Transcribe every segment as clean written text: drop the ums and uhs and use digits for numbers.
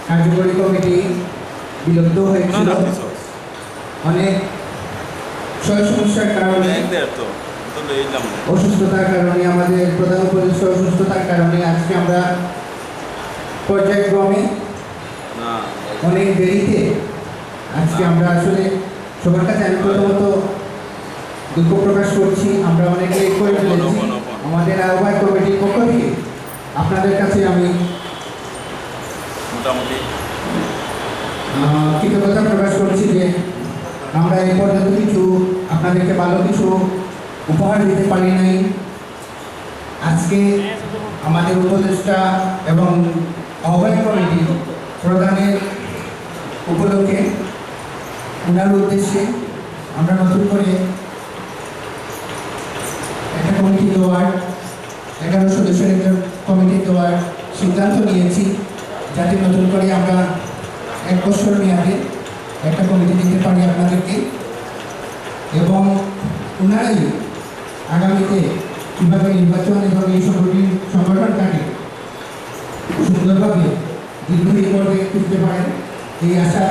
কার্যকরী কমিটি বিলুপ্ত হয়েছিল অনেক সমস্যার কারণে, অসুস্থতার কারণে, আমাদের প্রধান উপদেষ্টা অসুস্থতার কারণে আজকে আমরা পর্যায়ক্রমে অনেক দেরিতে আজকে আমরা আসলে সবার কাছে আমি প্রথমত দুঃখ প্রকাশ করছি। আমরা অনেক লেট করে ফেলেছি। আমাদের আহ্বায়ক কমিটির পক্ষ থেকে আপনাদের কাছে আমি মোটামুটি কৃতজ্ঞতা প্রকাশ করছি যে আমরা এই পর্যন্ত কিছু আপনাদেরকে ভালো কিছু উপহার দিতে পারি নাই। আজকে আমাদের উপদেষ্টা এবং আহ্বায়ক কমিটি প্রদানের উপলক্ষে ওনার উদ্দেশ্যে আমরা নতুন করে একটা কমিটি দেওয়ার 11 সদস্যের একটা কমিটি দেওয়ার সিদ্ধান্ত নিয়েছি, যাতে নতুন করে আমরা 1 বছর মেয়াদে একটা কমিটি দিতে পারি আপনাদেরকে, এবং ওনারাই আগামীতে কীভাবে নির্বাচন এবং এই সংগঠনটাকে সুন্দরভাবে দীর্ঘদিন পর্যায়ে তুলতে পারেন এই আশা।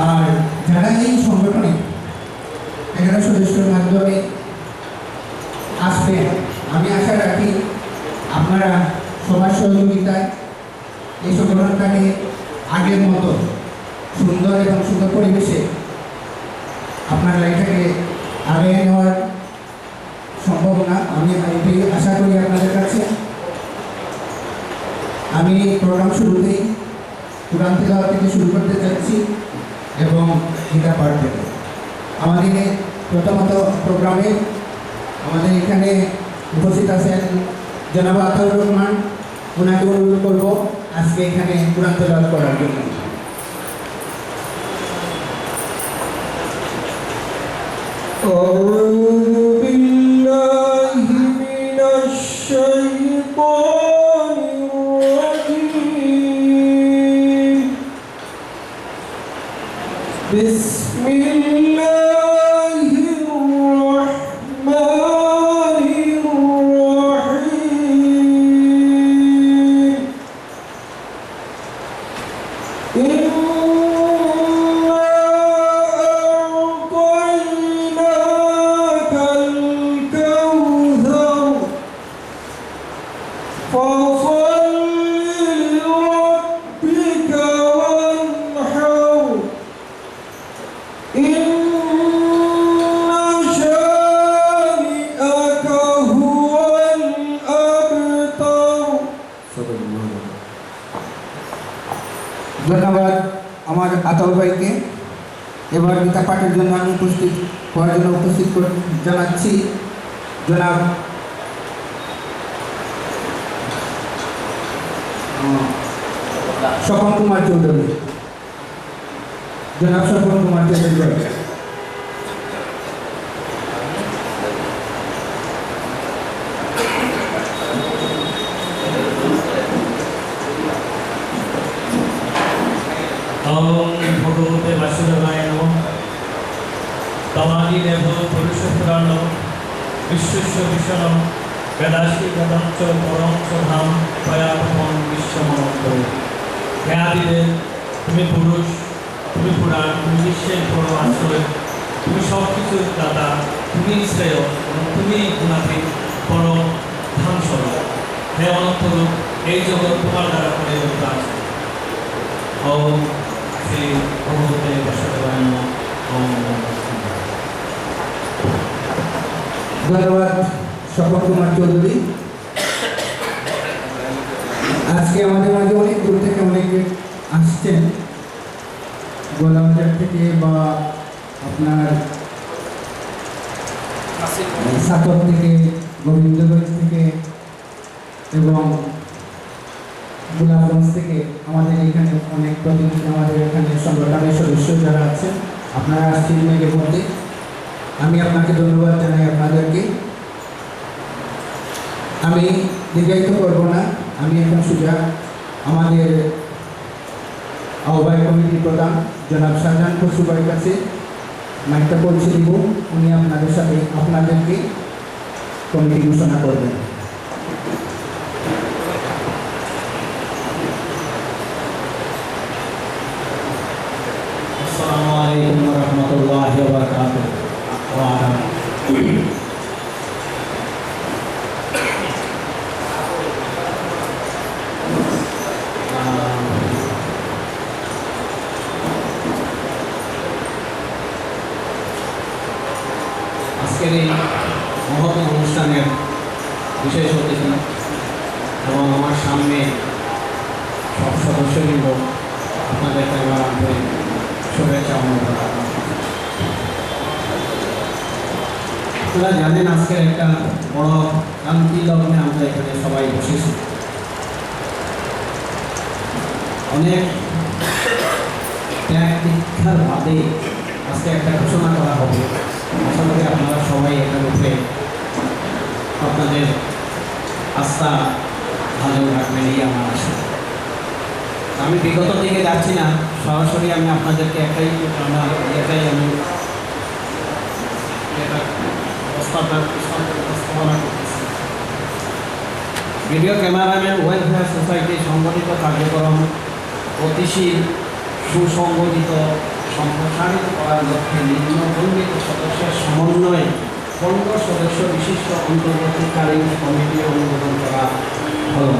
আর যারা এই সংগঠনে 11 সদস্যের মাধ্যমে আসবে, আমি আশা রাখি আপনারা সবার সহযোগিতায় এই সংগঠনটাকে আগের মতো সুন্দর এবং সুন্দর পরিবেশে আপনার লাইফটাকে আগে নেওয়ার সম্ভব না, আমি এটাই আশা করি আপনাদের কাছে। আমি প্রোগ্রাম শুরুতেই কোরআন তিলাওয়াত থেকে শুরু করতে চাচ্ছি এবং গীতা পাঠ থেকে। আমাদের প্রথমত প্রোগ্রামে আমাদের এখানে উপস্থিত আছেন জনাব আতাউর রহমান, ওনাকে অনুরোধ করবো আজকে এখানে কোরআন তিলাওয়াত করার জন্য। ধন্যবাদ আমার আতাউর ভাইকে। এবার গীতা পাঠের জন্য আমি উপস্থিত হওয়ার জন্য উপস্থিত জানাচ্ছি জনাব স্বপন কুমার চৌধুরী। জনাব স্বপন কুমার চৌধুরী ভগবতে বাসুদেবায় নমঃ। তমাদি দেব পুরুষ পুরাণ বিশ্বস্য ভীষণ বেদাশী বেদাঞ্চ পরঞ্চ ধাম প্রয়াতম বিশ্বমন্ত। হে আদিদেব, তুমি পুরুষ, তুমি পুরাণ, তুমি বিশ্বের বড় আশ্রয়, তুমি সব কিছুর দাতা, তুমি শ্রেয় এবং তুমি গুণাতীত পরম ধাম স্বরূপ। হে অনন্তরূপ, এই জগৎ তোমার দ্বারা পরিবর্তিত আছে। ওম শ্রী ভগবতে বাসুদেবায় নমঃ। ওম ধন্যবাদ স্বপন কুমার চৌধুরী। আজকে আমাদের মাঝে অনেক দূর থেকে অনেকে আসছেন, গোলামবাজার থেকে বা আপনার সাতক থেকে, গোবিন্দগঞ্জ থেকে এবং গোলাপগঞ্জ থেকে আমাদের এখানে অনেক প্রতিনিধি, আমাদের এখানে সংগঠনের সদস্য যারা আছেন, আপনারা আসছেন মেঘের মধ্যে। আমি আপনাকে ধন্যবাদ জানাই আপনাদেরকে। আমি দীর্ঘায়িত করব না, আমি এখন সোজা আমাদের আহ্বায়ক কমিটির প্রধান জনাব শাহজাহান খসরু ভাইয়ের কাছে মাইকটা পৌঁছে দিব। উনি আপনাদেরকে কমিটি ঘোষণা করবেন। মহৎ অনুষ্ঠানের বিশেষ অতিথি এবং আমার সামনে সব সদস্যবৃন্দ, আপনাদেরকে আমার আন্তরিক শুভেচ্ছা অনুরোধ। আপনারা জানেন আজকের একটা বড় ক্রান্তি লগ্নে আমরা এখানে সবাই বসেছি। অনেক ত্যাগ দীক্ষার বাদে আজকে একটা ঘোষণা করা হবে। আশা করি আপনারা সবাই এটার উপরে আপনাদের আস্থা ভালো রাখবেন, এই আমার আশা। আমি বিগত দিকে যাচ্ছি না, সরাসরি আমি আপনাদেরকে এটাই আমি উপস্থাপনা করতেছি। ভিডিও ক্যামেরাম্যান ওয়েলফেয়ার সোসাইটি সংগঠিত কার্যক্রম গতিশীল, সুসংগঠিত, সম্প্রসারিত করার লক্ষ্যে নিম্নবর্ণিত সদস্যের সমন্বয়ে 15 সদস্য বিশিষ্ট অন্তর্বর্তীকালীন কমিটি অনুমোদন করা হল।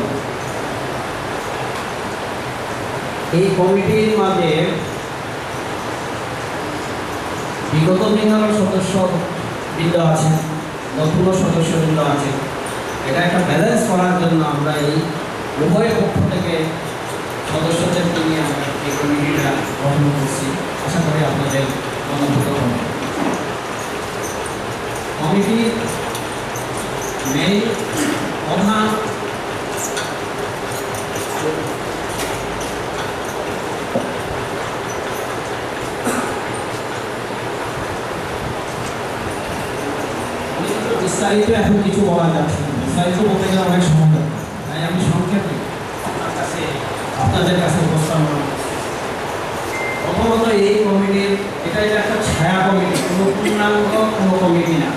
এই কমিটির মাঝে বিগত দিনের সদস্যবৃন্দ আছেন, নতুন সদস্যবৃন্দ আছে। এটা একটা ব্যালেন্স করার জন্য আমরা এই উভয় পক্ষ থেকে সদস্যদেরকে নিয়ে আমরা এই কমিটিটা গঠন করছি। আশা করি আপনাদের অনুভূত হবে। কমিটি মেইন প্রধান বিস্তারিত এখন কিছু বলা যাচ্ছে না, বিস্তারিত বলতে গেলে অনেক সময় লাগবে, তাই আমি সংক্ষেপে আপনাদের কাছে উপস্থাপন। প্রথমত এই কমিটির এটা একটা ছায়া কমিটি, কোনো পূর্ণাঙ্গ কোনো কমিটি না,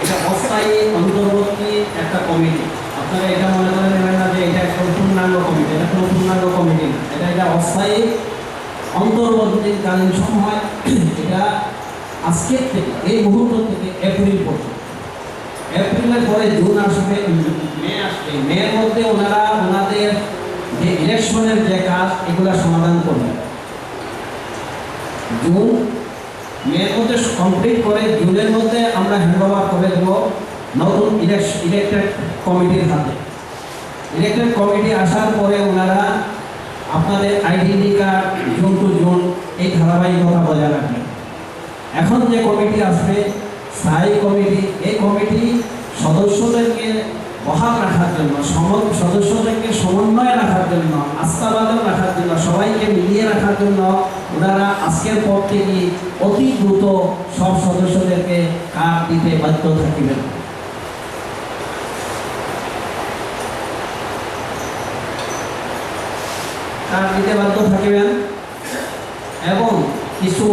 এটা অস্থায়ী অন্তর্বর্তী একটা কমিটি। আপনারা এটা মনে করে নেবেন না যে এটা একটা পূর্ণাঙ্গ কমিটি, এটা কোনো পূর্ণাঙ্গ কমিটি না, এটা অস্থায়ী অন্তর্বর্তীকালীন সময়। এটা আজকের থেকে, এই মুহূর্ত থেকে এপ্রিল পর্যন্ত। এপ্রিলের পরে জুন আসবে, মে আসবে, মের মধ্যে ওনারা ওনাদের যে ইলেকশনের যে কাজ এগুলা সমাধান করবেন। জুন মের মধ্যে কমপ্লিট করে জুনের মধ্যে আমরা হ্যান্ডওভার করে দেবো নতুন ইলেকটেড কমিটির হাতে। ইলেকটেড কমিটি আসার পরে ওনারা আপনাদের identity card June two June এই ধারাবাহিকতা বজায় রাখবেন। এখন যে কমিটি আসবে স্থায়ী কমিটি, এই কমিটি সদস্যদেরকে বহাল রাখার জন্য, সদস্যদেরকে সমন্বয় রাখার জন্য, আস্থাবাদন রাখার জন্য, সবাইকে মিলিয়ে রাখার জন্য ওনারা আজকের পর থেকে অতি দ্রুত সব সদস্যদেরকে কার্ড দিতে বাধ্য থাকিবেন। কার্ড দিতে বাধ্য থাকিবেন এবং কিছু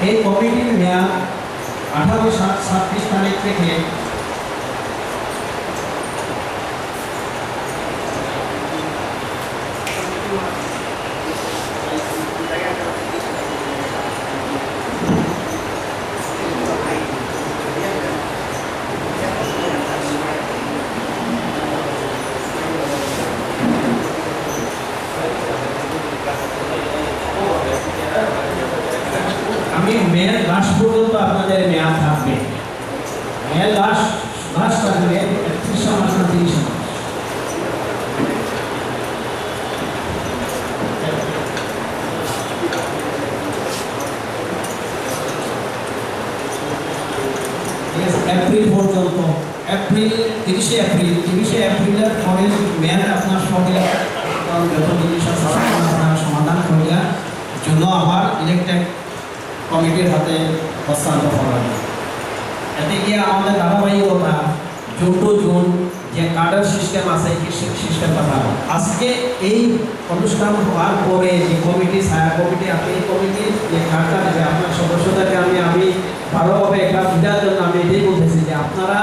এই কমিটির মেয়াদ 18/7/36 তারিখ থেকে মেয়ের লাস্ট পর্যন্ত আপনাদের মেয়াদ থাকবে। মেয়ের লাস্ট থাকবে 31 মাস না 30 মাস। এপ্রিল পর্যন্ত, এপ্রিল 30 এপ্রিলের পরে মেয়াদ আপনার সঙ্গে যত জিনিস আপনারা সমাধান করিয়া জন্য আবার ইলেকটেড কমিটির হাতে হস্তান্তর করা হবে। এতে গিয়ে আমাদের ধারাবাহিকতা জুন টু জুন যে কার্ডের সিস্টেম আছে এই সিস্টেম পাঠাবো। আজকে এই অনুষ্ঠান হওয়ার পরে যে কমিটি, ছায়া কমিটি, আপনি এই কমিটির যে কার্ডটা দেবে আপনার সদস্যদেরকে আমি ভালোভাবে এটা বোঝার জন্য আমি এটাই বলতেছি যে আপনারা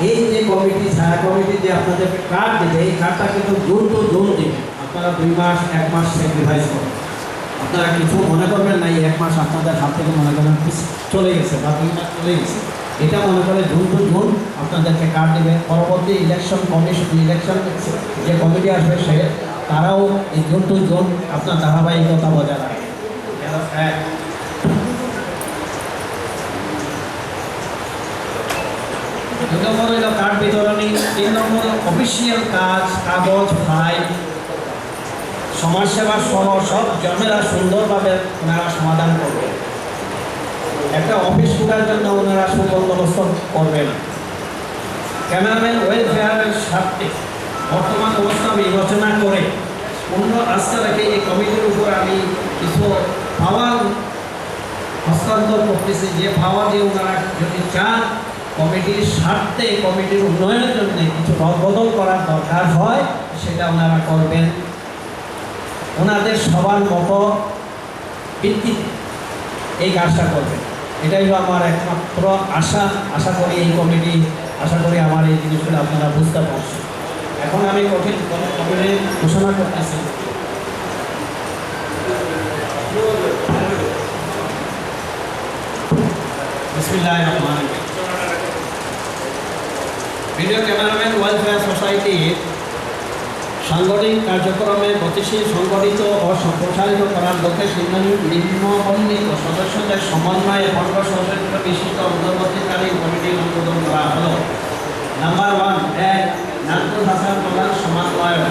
এই যে কমিটি, ছায়া কমিটি যে আপনাদের কার্ড দেবে, এই কার্ডটা কিন্তু জুন টু জুন দেবে। আপনারা 2 মাস 1 মাস স্যাক্রিফাইস করেন। আপনারা কিছু মনে করবেন না, এই 1 মাস আপনাদের হাত থেকে মনে করেন চলে গেছে বা 2 মাস চলে গেছে, এটা মনে করে জুন টু জুন আপনাদেরকে কার্ড দেবে। পরবর্তী ইলেকশন যে কমিটি আসবে সে তারাও এই জুন টু জুন আপনার ধারাবাহিকতা বজায় রাখবে। 2 নম্বর হলো কার্ড বিতরণী, 3 নম্বর অফিসিয়াল কাগজ ফাইল সমাজসেবা সহ সব জমেরা সুন্দরভাবে ওনারা সমাধান করবে। একটা অফিস খোলার জন্য ওনারা সুবন্দোবস্ত করবেন। ক্যামেরাম্যান ওয়েলফেয়ারের স্বার্থে বর্তমান অবস্থা বিবেচনা করে পূর্ণ আস্থা রেখে এই কমিটির উপর আমি কিছু পাওয়ার হস্তান্তর করতেছি, যে পাওয়া দিয়ে ওনারা যদি চান কমিটির স্বার্থে কমিটির উন্নয়নের জন্য কিছু রদবদল করার দরকার হয় সেটা ওনারা করবেন। ওনাদের সবার মতো ভিত্তিতে এই কাজটা করবেন, এটাই হলো আমার একমাত্র আশা করি এই কমিটি, আশা করি আমার এই জিনিসগুলো আপনারা বুঝতে পারছেন। এখন আমি কঠিন কমিটি ঘোষণা করতেছি। বিসমিল্লাহির রহমানির রহিম। ভিডিও ক্যামেরাম্যান ওয়েলফেয়ার সোসাইটির সাংগঠনিক কার্যক্রমে গতিশীল সংগঠিত ও সম্প্রসারিত করার লক্ষ্যে নিম্নবর্ণিত সদস্যদের সমন্বয়ে 15 সদস্য বিশিষ্ট অন্তর্বর্তীকালীন কমিটির অনুমোদন করা হলো। নাম্বার 1, নাজমুল হাসান প্রধান সমন্বয়ক।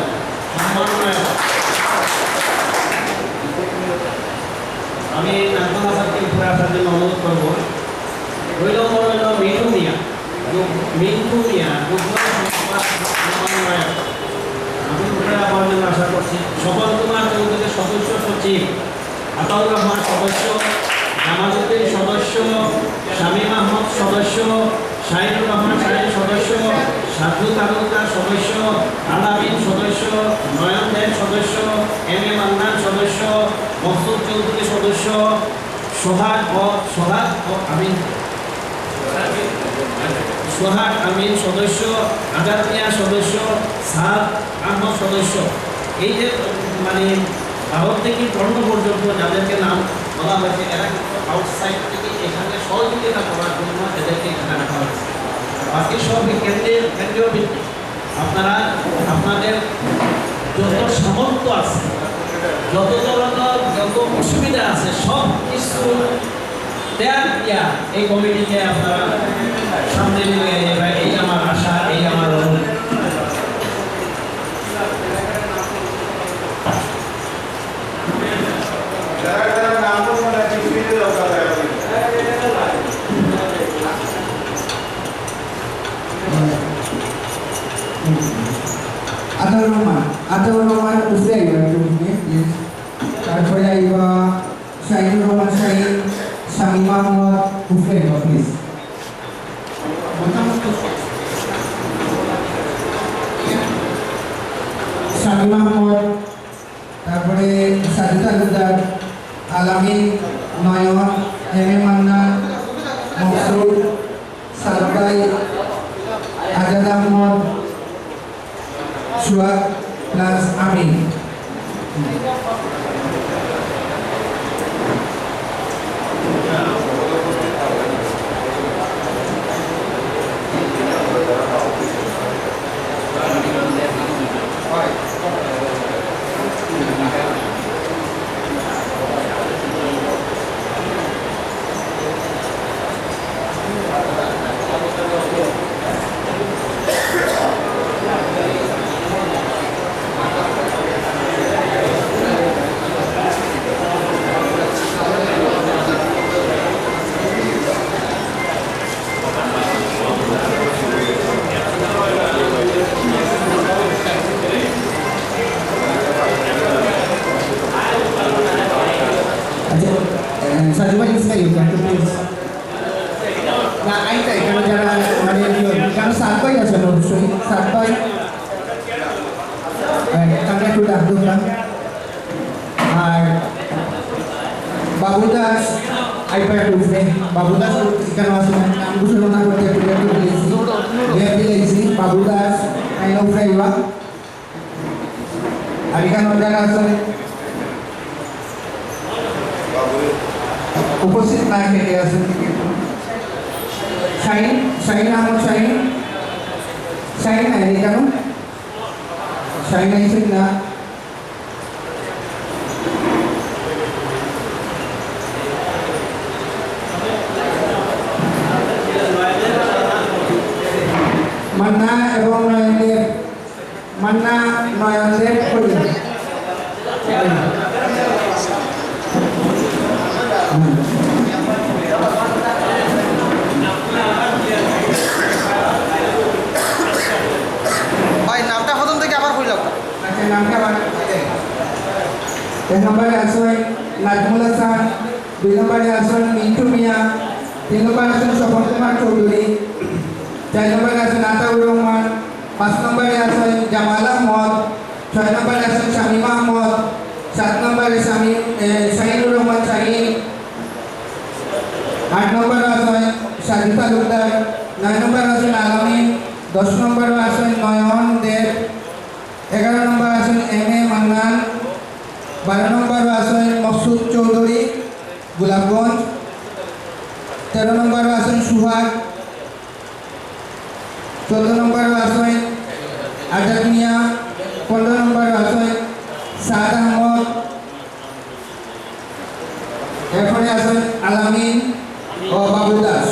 আমি নাজমুল হাসানকে উপরে আসার জন্য অনুরোধ করবো। 2 নম্বর হল মিঠু মিয়া সমন্বয়ক। আমি উপরে আমার জন্য আশা করছি। সফল কুমার চৌধুরী সদস্য সচিব, আতাউর রহমান সদস্য, জামালউদ্দিন সদস্য, শামীম আহমদ সদস্য, শাহিনুর রহমান শাহিন সদস্য, সাধু তালুকদার সদস্য, আলামিন সদস্য, নয়ন দেব সদস্য, এম এ মান্নান সদস্য, মকসুদ চৌধুরী সদস্য, সোহাগ আমিন সদস্য, আজাদ মিয়া সদস্য, সাদ আহমদ সদস্য। এই যে মানে ভারত থেকে পণ্য পর্যন্ত যাদেরকে নাম বলা হয়েছে এরা কিন্তু আউটসাইড থেকে এখানে সহযোগিতা করার জন্য এদেরকে এখানে রাখা হয়েছে। বাকি সব কেন্দ্রীয় ভিত্তিক আপনারা আপনাদের যত সামর্থ্য আছে, যত ধরনের যত অসুবিধা আছে সব কিছু এই কমিটিকে আপনারা সামনে নিয়ে যাবে, এই আমার আশা, এই আমার অনুরোধ। আতাউর রহমান উঠে আইবা প্লিজ। তারপরে আইবা শাহিনুর রহমান শাহিন, শামীম আহমদ উঠে আইবা প্লিজ। শামীম আহমদ, তারপরে সাধু তালুকদার, আলামিন, নয়ন, এম এ মান্নান, মকসুদ, সালবাই, আজাদ আহমদ, সোহাগ প্লাস আমিন। সাজুভাই ইসকা ইউ ক্যান টু প্লিজ না আইটা এখানে যারা মানে কারণ সাতবাই আছে অবশ্যই সাতবাই কামরা টু ডাকদুকা আর বাবু দাস আইপ্যাড উঠবে বাবু দাস এখানে আছে নাম ঘোষণা করতে দিয়েছি বাবু দাস আইন উঠাইবা আর এখানে যারা আছে উপস্থিত না কেটে আছেন শাহিন শাহিন আহমদ শাহিন শাহিন নাই কেন শাহিন আইছেন না মান্না এবং নয়নদেব মান্না নয়নদেব করবেন ভাই নামটা প্রথম থেকে আবার কইলাম আচ্ছা নামটা আবার এক নম্বরে আছেন নাজমুল হাসান, 2 নম্বরে আছেন মিন্টু মিয়া, 3 নম্বরে আছেন স্বপন কুমার চৌধুরী, 4 নম্বরে আছেন আতাউর রহমান, 5 নম্বরে আছেন জামাল আহমদ, 6 নম্বরে আছেন শামীম আহমদ, 7 নম্বরে শাহিনুর রহমান শাহিন, 8 নম্বরে আছেন সাজিদ তালুকদার, 9 নম্বরে আছেন আলামিন, 10 নম্বরে আছেন নয়ন দেব, 11 নম্বরে আছেন এম এ মান্নান, 12 নম্বরে আছেন মকসুদ চৌধুরী গোলাপগঞ্জ, 13 নম্বরে আছেন সুহাগ, 14 নম্বরে আছেন আজাদ মিয়া, 15 নম্বরে আছেন সাদ আহমদ, এরপরে আছেন আলামিন ও বাবু দাস।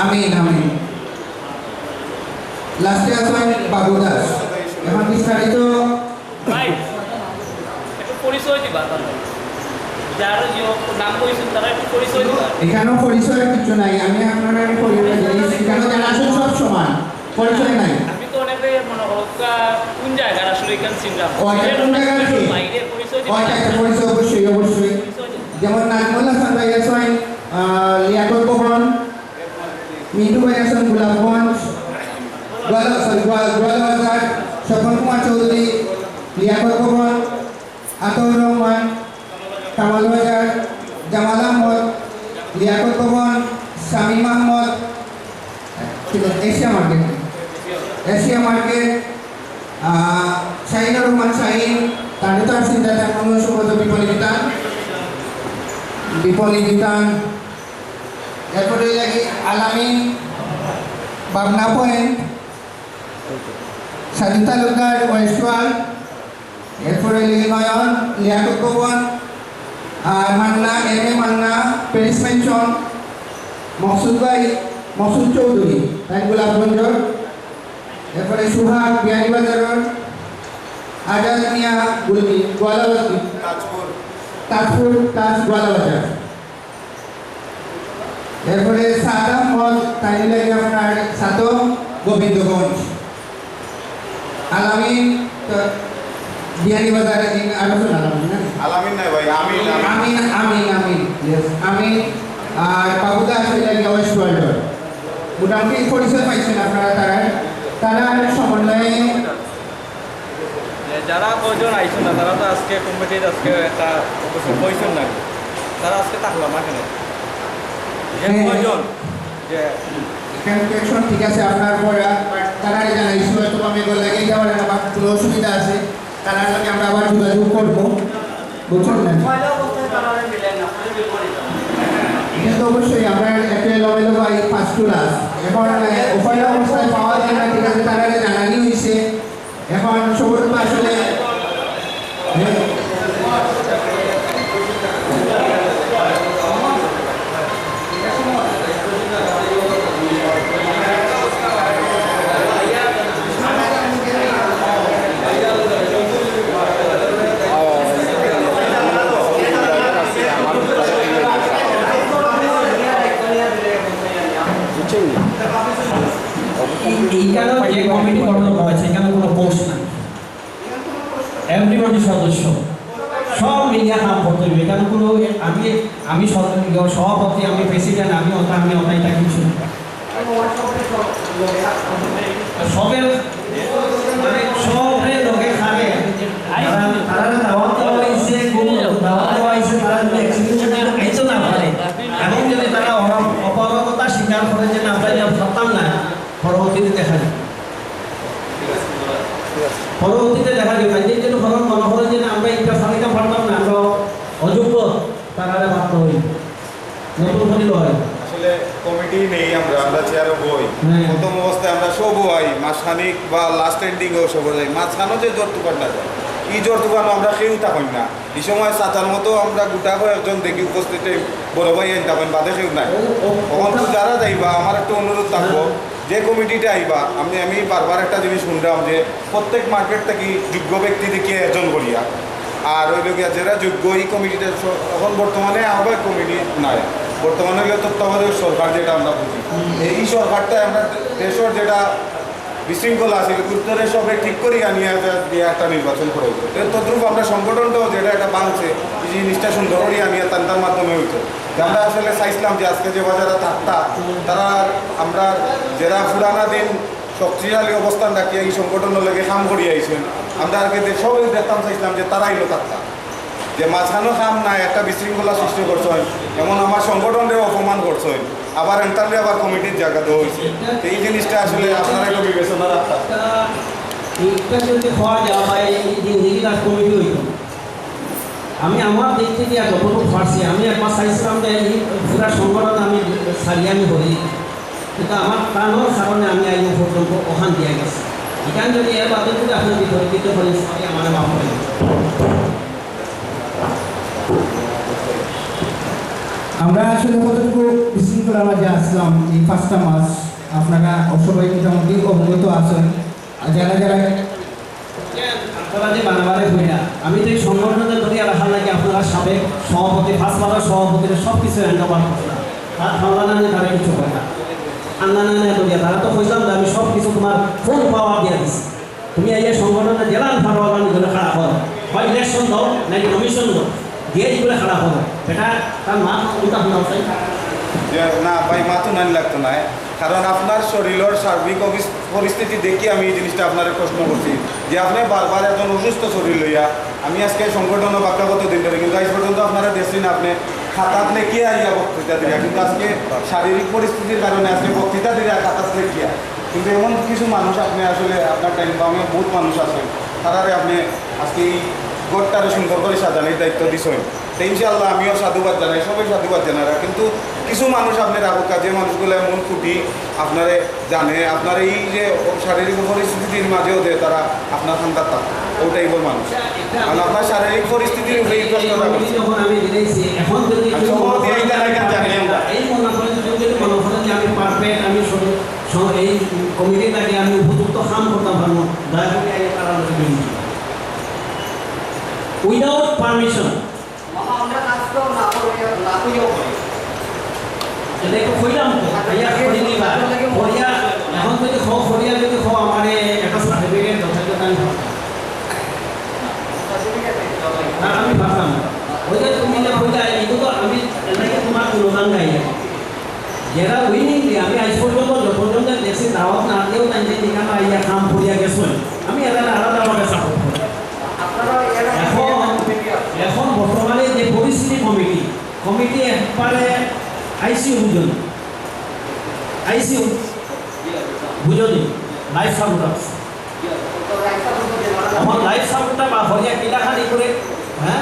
আমিন আমিন লাস্টে আছেন বাবু দাস। এখন বিস্তারিত ভাই একটু পরিচয় দিবা তাহলে যারা যে নাম কইছেন তারা একটু পরিচয় দিবা এখানেও পরিচয়ের কিছু নাই, আমি আপনারা পরিচয় দিই, এখানে যারা আছেন সব সমান, পরিচয় নাই। আমি তো অনেকে মনে হোকা কোন জায়গার আসলে এখান চিন্তা ওইটা কোন জায়গার কি? বাইরে পরিচয় দিবা ওইটা একটা পরিচয় অবশ্যই অবশ্যই, পরিচয় দিবা। যেমন নাজমুল হাসান ভাই আছেন লিয়াকত ভবন, মিন্টু ভাই আছেন গোলাপগঞ্জ গোয়ালবাজার, স্বপন কুমার চৌধুরী লিয়াকত ভবন, আতাউর রহমান কামাল বাজার, জামাল আহমদ লিয়াকত ভবন, শামীম আহমদ ঠিক আছে এশিয়া মার্কেট, শাহিনুর রহমান শাহিন, তাহলে তো আসছেন যাতে আমরা সম্ভবত বিপলি বিতান, এরপরে লাগি আলামিন বাবনা পয়েন্ট, সাজিদ তালুকদার ওয়েস্টওয়াল, এরপরে নয়ন লিয়াকত ভবন, আর Manna M A Manna Paris mention, মকসুদ চৌধুরী তাই গোলাপগঞ্জ, এরপরে সুহাগ বিয়ানীবাজার, আজাদ মিয়া গোয়ালাবাজার তাজপুর গোয়ালাবাজার, এরপরে সাদ আহমদ তাই লাগে আপনার সাত গোবিন্দগঞ্জ, আলামিন বিয়ানীবাজার আলোচনা আলামিন নাই ভাই আমিন আমিন আমিন আর বাবুদা আসলে লাগে ওয়েস্ট ওয়ার্ল্ড। মোটামুটি পরিচয় পাইছেন আপনারা, তারা সমন্বয়ে যারা কয়জন আইছেন না তারা তো আজকে কমিটির আজকে একটা অবশ্য কইছেন না, তারা আজকে থাকলাম না কেন কয়জন যে ক্যালকুলেশন ঠিক আছে আপনার পরে তারা জানাইছি হয়তো আমি এগুলো লাগিয়ে যাওয়ার বা কোনো অসুবিধা আছে তারা লাগে আমরা আবার যোগাযোগ করবো, বুঝছেন না? কিন্তু অবশ্যই আমরা একটা লবেলো বাই ফার্স্ট টু লাস্ট, এখন উপায় অবস্থায় পাওয়া যায় না, ঠিক আছে তারা জানানি হয়েছে, এখন সবর তো আসলে এইখানেও যে কমিটি গঠন করা হয়েছে এখানে কোনো পোস্ট নাই, এভরিবডি সদস্য সব মিলিয়ে কাম করতে হবে, এখানে কোনো আমি সভাপতি, আমি প্রেসিডেন্ট, আমি ওটাই কিছু সবের মানে সবের লোকে খাবে, তারা দাওয়াত দেওয়া হয়েছে, দাওয়াত দেওয়া হয়েছে, তারা যদি এক্সিকিউশন আইতো না পারে এবং যদি তারা অপারগতা স্বীকার করে যে না আমরা এটা ভাবতাম না, পরবর্তীতে দেখা যায় এই জন্য মনে হয় যে আমরা এটা ফালিকা পারতাম না, আমরা অযোগ্য নতুন করে লয় আসলে কমিটি নেই, আমরা চেয়ারও বই হ্যাঁ। প্রথম অবস্থায় আমরা সব হই মাসখানিক বা লাস্ট এন্ডিংও সব যাই, মাঝখানো যে জ্বর তুফান না যায় এই জ্বর তুফানও আমরা কেউ থাকুন না। এই সময় চাচার মতো আমরা গোটা কয়েকজন দেখি উপস্থিত বড় ভাই আইন থাকেন, বাদে কেউ নাই। তখন তো যারা যাইবা আমার একটা অনুরোধ থাকবো, যে কমিটিটা আইবা আমি বারবার একটা জিনিস শুনলাম যে প্রত্যেক মার্কেট থেকে যোগ্য ব্যক্তি থেকে একজন করিয়া, আর ওই লোক যারা যোগ্য এই কমিটিটা এখন বর্তমানে আবার কমিটি নাই, বর্তমানে হলো তত্ত্বাবধায়ক সরকার যেটা আমরা বুঝি। এই সরকারটা আমরা দেশের যেটা বিশৃঙ্খলা আছে উত্তরে সবে ঠিক করি আনিয়ে দিয়ে একটা নির্বাচন করে হতো, তদ্রুপ আমরা সংগঠনটাও যেটা একটা বাংছে এই জিনিসটা সুন্দর করি আনিয়ে তার মাধ্যমে হইতো। আমরা আসলে চাইছিলাম যে আজকে যে যারা থাকতা তারা আমরা যারা পুরানা দিন শক্তিশালী অবস্থান রাখিয়া এই সংগঠনের লেগে কাম করিয়া আইছেন, আমরা আর কি সবাই দেখতাম চাইছিলাম যে তারা এলো থাকতা, যে মাঝখানো কাম নাই একটা বিশৃঙ্খলা সৃষ্টি করছেন, এমন আমার সংগঠনকেও অপমান করছেন, আবার এন্টারলি আবার কমিটির জায়গা দেওয়া হয়েছে। এই জিনিসটা আসলে আপনারা একটু বিবেচনা রাখতাম। এইটা যদি হওয়া যায় বা এই জিন্দিগি কাজ কমিটি হইতো, আমি আমার দিক থেকে আর যতটুকু পারছি আমি একবার চাইছিলাম যে এই পুরা সংগঠন আমি সারিয়ে আমি ধরি, কিন্তু আমার কারণের কারণে আমি আইন পর্যন্ত ওখান দিয়ে গেছি। এখানে যদি এর বাদে যদি আপনার বিতর্কিত করেন আমার মাফ করে আমরা আসলে কতটুকু বিশৃঙ্খলার মাঝে আসলাম এই 5টা মাস, আপনারা সবাই মোটামুটি অবগত আছেন। আর যারা যারা আপনারা যে বানাবারে হইলা আমি তো এই সংগঠনের ধরে রাখার লাগে আপনারা সাবেক সভাপতি ফার্স্ট বারের সভাপতিরা সব কিছু হ্যান্ড ওভার করছিলাম, তার ঠান্ডা নিয়ে তারা কিছু করে না আন্না না ধরিয়া তারা তো কইলাম যে আমি সব কিছু তোমার ফুল পাওয়ার দিয়ে দিচ্ছি, তুমি এই সংগঠনে জেলার ফারওয়ালা নিয়ে খারাপ করো, হয় ইলেকশন দাও নাকি কমিশন দাও দিয়ে এগুলো খারাপ করো, এটা তার মা উল্টা শোনা চাই যে না ভাই মাথা নানি লাগতো না, কারণ আপনার শরীরের সার্বিক পরিস্থিতি দেখি আমি এই জিনিসটা আপনার প্রশ্ন করছি যে আপনি বারবার একজন অসুস্থ শরীর লইয়া আমি আজকে সংগঠন বাক্যাগত দিন ধরে কিন্তু আজ পর্যন্ত আপনারা দেখছি না আপনি খাতাত লেখিয়া আইয়া বক্তৃতা দিয়া, কিন্তু আজকে শারীরিক পরিস্থিতির কারণে আজকে বক্তৃতা দিয়া খাতাত লেখিয়া, কিন্তু এমন কিছু মানুষ আপনি আসলে আপনার টাইম বা আমি বহুত মানুষ আছেন তারারে আপনি আজকে এই গোটটারে সুন্দর করে সাজানোর দায়িত্ব দিচ্ছেন। তো ইনশাআল্লাহ আমিও সাধুবাদ জানাই, সবাই সাধুবাদ জানারা, কিন্তু কিছু মানুষ আপনার আবুকা যে মানুষগুলো এমন খুঁটি আপনারে জানে আপনার এই যে শারীরিক পরিস্থিতির মাঝেও যে তারা আপনার খান্দার থাকে ওটাই বল মানুষ, কারণ আপনার শারীরিক পরিস্থিতির উপরে এই প্রশ্নটা করছে। যখন আমি দিয়েছি এখন যদি আমি সভাপতি এই জায়গায় জানি আমরা। এই মনে করেন যদি মনে করেন যে আমি পারফেক্ট আমি এই কমিটিটাকে আমি উপযুক্ত কাম করতে পারবো, দয়া করে এই কারণ উইদাউট পারমিশন এটা একটু কইলাম তো ভাইয়া করি নিবা করিয়া এখন যদি খাও করিয়া যদি খাও আমার একটা সার্টিফিকেট যথাযথ আমি না আমি ভাবলাম ওই যে তুমি যে কইলা এগুলো তো আমি এটাকে তোমার অনুদান গাই যারা উইনিং দিয়ে আমি আজ পর্যন্ত যতজন দেখছি দাওয়াত না দিয়েও তাই যে নিকাম আইয়া কাম করিয়া গেছেন আমি এরা আলাদাভাবে সাপোর্ট করি। এখন বর্তমানে যে পরিস্থিতি কমিটি একবারে আইসিইউ বুঝলি লাইফ সাপোর্ট আমার লাইফ সাপোর্টটা বা হরিয়া কিলাখানি করে হ্যাঁ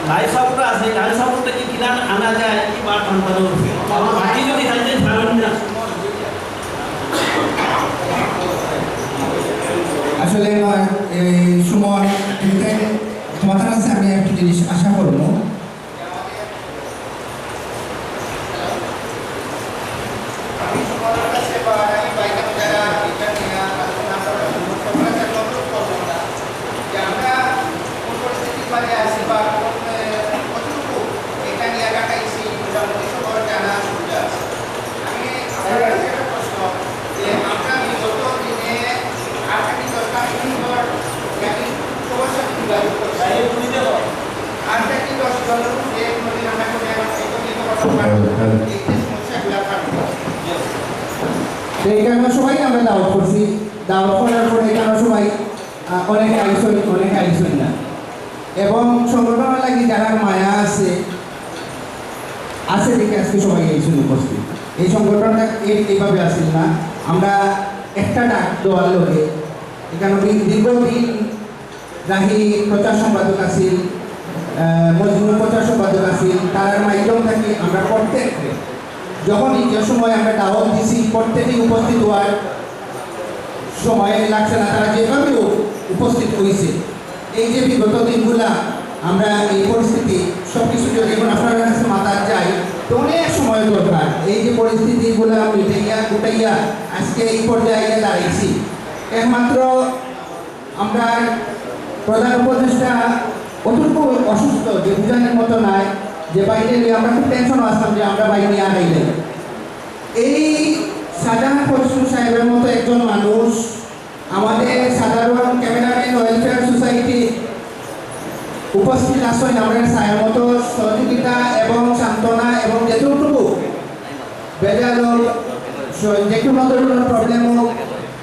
লাইফ সাপোর্ট আছে, লাইফ সাপোর্টটা কি কিনা আনা যায় কি বা ঠান্ডা বাকি যদি খাইতে পারেন না আসলে এই সময় তোমার কাছে আমি একটা জিনিস আশা করবো, এই কারণে সবাই আমরা দাওয়াত করছি, দাওয়াত করার পরে এই কারণে সবাই অনেকে আইসই না, এবং সংগঠনের লাগি যারা মায়া আছে দেখে আজকে সবাই আইসই উপস্থিত। এই সংগঠনটা এইভাবে আসিল না, আমরা একটা ডাক দেওয়ার লোকে এখানে দীর্ঘদিন রাহি প্রচার সম্পাদক আছিল মজবুর প্রচার সম্পাদক আছি তার মাধ্যম থেকে আমরা প্রত্যেক যখনই যে সময় আমরা দাওয়াত দিছি প্রত্যেকেই উপস্থিত হওয়ার সময় লাগছে না, তারা যেভাবেও উপস্থিত হয়েছে। এই যে বিগত দিনগুলা আমরা এই পরিস্থিতি সব কিছু যদি এখন আপনার কাছে মাথা যায় তো অনেক সময় দরকার। এই যে পরিস্থিতিগুলা মিটাইয়া গুটাইয়া আজকে এই পর্যায়ে দাঁড়িয়েছি, একমাত্র আমরা প্রধান উপদেষ্টা অতটুকু অসুস্থ যে বুঝানোর মতো নাই, যে বাইরে আমরা খুব টেনশন আসতাম যে আমরা বাইরে আগাইলে। এই শাহজাহান ফজলু সাহেবের মতো একজন মানুষ আমাদের সাধারণ ক্যামেরাম্যান ওয়েলফেয়ার সোসাইটি উপস্থিত আসেন আমরা সাহের মতো সহযোগিতা এবং সান্ত্বনা এবং যেটুকু বেজাল যে কোনো ধরনের প্রবলেম হোক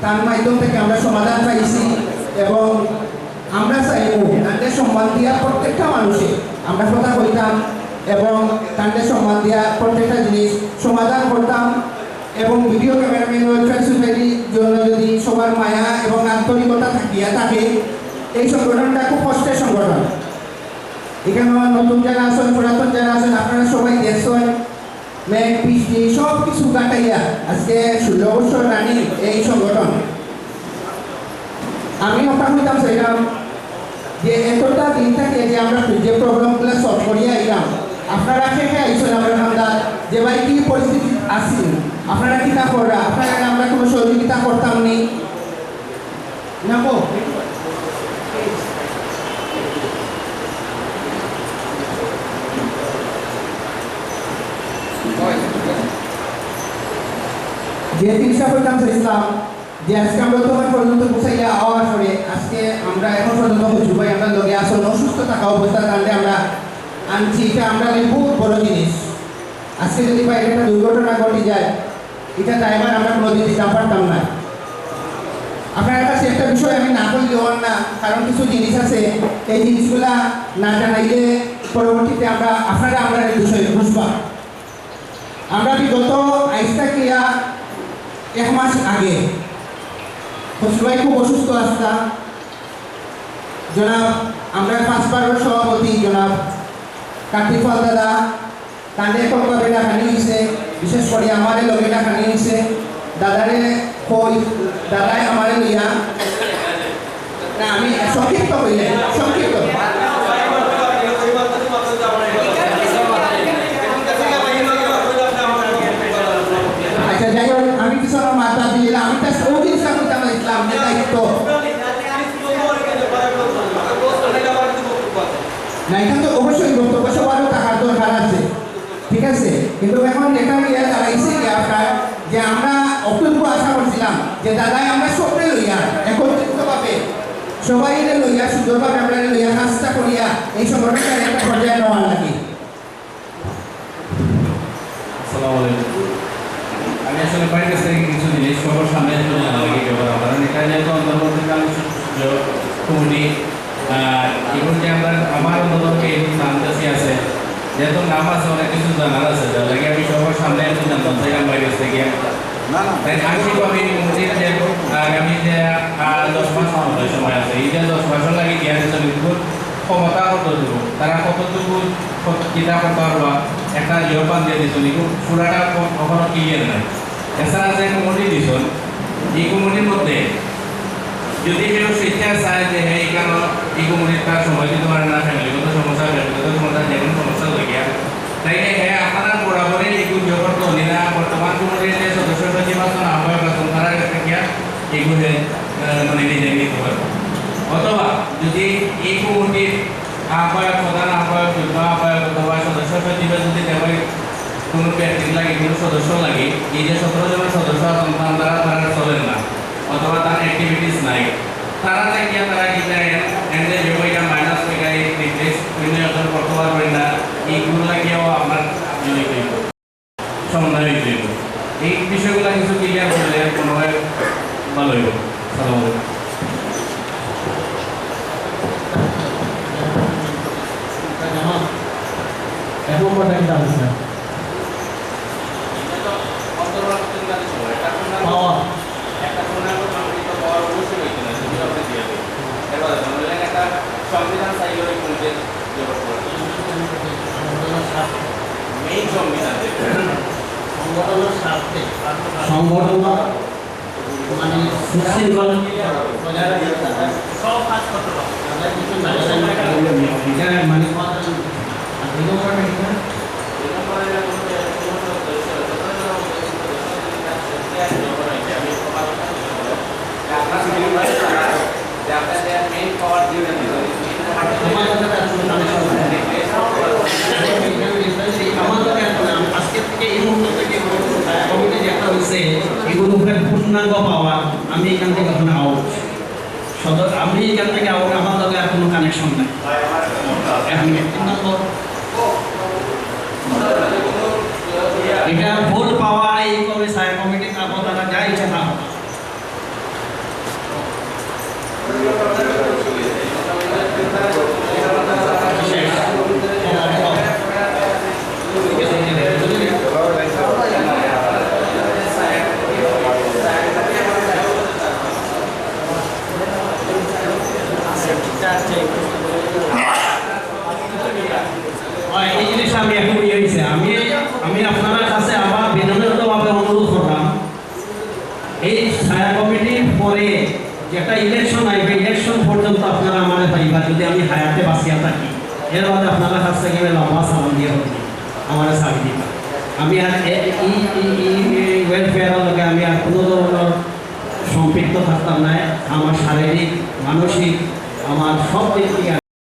তার মাধ্যম থেকে আমরা সমাধান পাইছি। এবং আমরা চাইব তাদের সম্মান দিয়া প্রত্যেকটা মানুষে আমরা কথা কইতাম এবং তাদের সম্মান দিয়া প্রত্যেকটা জিনিস সমাধান করতাম। এবং ভিডিও ক্যামেরাম্যান ওয়েলফেয়ার সোসাইটির জন্য যদি সবার মায়া এবং আন্তরিকতা থাকিয়া থাকে, এই সংগঠনটা খুব কষ্টের সংগঠন। এখানে নতুন যারা আছেন, পুরাতন যারা আছেন, আপনারা সবাই দেখছেন মেঘ বৃষ্টি সব কিছু কাটাইয়া আজকে 16 বছর রানি এই সংগঠন। আমি ওটা হইতাম চাইলাম যে এতটা দিন থাকে যে আমরা যে প্রবলেমগুলো সলভ করিয়া আইলাম, আপনারা খেয়ে আইসেন আমরা আমরা যে ভাই কি পরিস্থিতি আসি, আপনারা কি তা করা, আপনারা আমরা কোনো সহযোগিতা করতাম নি না গো। যে চিকিৎসা করতাম চাইছিলাম যে আজকে আমরা তোমার পর্যন্ত গুছাইয়া হওয়ার পরে আজকে আমরা এখন পর্যন্ত হচ্ছি ভাই আমরা লগে আসলে অসুস্থ থাকা অবস্থা কারণে আমরা আনছি, এটা আমরা বহুত বড় জিনিস। আজকে যদি ভাই একটা দুর্ঘটনা ঘটে যায় এটা ড্রাইভার আমরা কোনোদিন দিতে পারতাম না। আপনার কাছে একটা বিষয় আমি না বললে হন না, কারণ কিছু জিনিস আছে এই জিনিসগুলা না জানাইলে পরবর্তীতে আপনারা আমরা এই বিষয়ে বুঝবা। আমরা বিগত আইসটা ক্রিয়া 1 মাস আগে সবাই খুব অসুস্থ আসতাম। জনাব আমরা 5 বারের সভাপতি জনাব কার্তিক পাল দাদা তাদের কলকাতা খানি হয়েছে, বিশেষ করে আমাদের লগেটা খানি হয়েছে। দাদারে কই দাদাই আমারে লইয়া না আমি সংক্ষিপ্ত হইলে সংক্ষিপ্ত আচ্ছা যাই হোক আমি কিছু মাথা দিলাম, আমি তার সব জিনিসটা করতে আমার ইসলাম যে দায়িত্ব না, এখানে তো অবশ্যই বক্তব্য সবারও টাকার দরকার আছে, ঠিক আছে। কিন্তু এখন এটা নিয়ে দাঁড়াইছে কি আপনার যে আমরা অতটুকু আশা করছিলাম যে দাদাই আমরা সবটাই লইয়া একত্রিতভাবে সবাই লইয়া সুন্দরভাবে আমরা লইয়া কাজটা করিয়া এই সংগঠনটার একটা পর্যায়ে নেওয়ার লাগে। আসসালামু আলাইকুম। আমি আসলে বাড়ির কাছ থেকে কিছু জিনিস সবার সামনে তুলে আনা লাগে ব্যবহার, কারণ এটা যেহেতু অন্তর্বর্তীকালীন কমিটি এখন যে আমার অন্তর্গত এই নামদাসী আছে যেহেতু নাম আছে অনেক কিছু জানার আছে, যার লাগে আমি সবার সামনে একটু জানতাম চাইলাম বাড়ির কাছ থেকে। তাই আংশিকভাবে কমিটির যে আগামী যে 10 মাস আমাদের সময় আছে, এই যে 10 মাসের লাগে জ্ঞান ক্ষমতা কতটুকু তারা কতটুকু কিতাব করতে পারবা একটা ইয়পান দিয়ে দিচ্ছেন এগুলো পুরাটা কখনো ক্লিয়ার নাই। এছাড়া যে কমিটি দিচ্ছেন এই কমিটির মধ্যে যদি কেউ শিক্ষা চায় যে হ্যাঁ কেন এই কমিটির তার সময় দিতে পারে না, ফ্যামিলিগত সমস্যা ব্যক্তিগত সমস্যা যে কোনো সমস্যা লাগিয়া তাইলে হ্যাঁ আপনারা বরাবরই এগুলো জগত না বর্তমান কমিটির যে সদস্য নির্বাচন আহ্বায়ক আছেন তারা গিয়া এগুলো মানে নিজে নিতে পারবে। অথবা যদি এই কমিটির আহ্বায়ক প্রধান আহ্বায়ক যুগ্ম আহ্বায়ক অথবা সদস্য সচিবের যদি দেওয়ার কোনো ব্যক্তি লাগে কোনো সদস্য লাগে, এই যে 17 জনের সদস্য আছেন তারা চলেন না অথবা তার অ্যাক্টিভিটিস নাই, তারা থাকিয়া তারা কিনা এনে এটা মাইনাস থেকে নির্দেশ অর্জন করতে পারবেন না, এইগুলো লাগিয়েও আপনার সমাধান হয়ে এই বিষয়গুলো কিছু ক্লিয়ার করলে কোনোভাবে ভালো হইব। সালাম আলাইকুম। সংবিধান সাইকেল সংগঠনের স্বার্থে সংগঠন মানে সুশৃঙ্খল বজায় রাখতে সব কাজ করতে পারে আমরা কিছু মানে আজকের থেকে এই মুহূর্ত থেকে কমিটি যেটা হয়েছে এগুলো পূর্ণাঙ্গ পাওয়া আমি এখান থেকে এখন আউট আমি এখান থেকে আউট আমার লগে আর কোনো কানেকশন নাই এখন 3 নম্বর এটা ভোট পাওয়া এই কবে সায় কমিটি থাকবো তারা যা ইচ্ছা না হবে এই জিনিসটা আমি এখন ইয়ে হয়েছে আমি আপনার কাছে আবার বিনম্রভাবে অনুরোধ করলাম এই ছায়া কমিটির পরে যেটা ইলেকশন আসবে ইলেকশন পর্যন্ত আপনারা আমার পাইবা যদি আমি হায়াতে বাঁচিয়া থাকি এর বাদে আপনারা কাছ থেকে লম্বা সালাম দিয়ে হবে আমার সাথে দিবা আমি আর এই ওয়েলফেয়ারের লগে আমি আর কোনো ধরনের সম্পৃক্ত থাকতাম না আমার শারীরিক মানসিক আমার সব দিক থেকে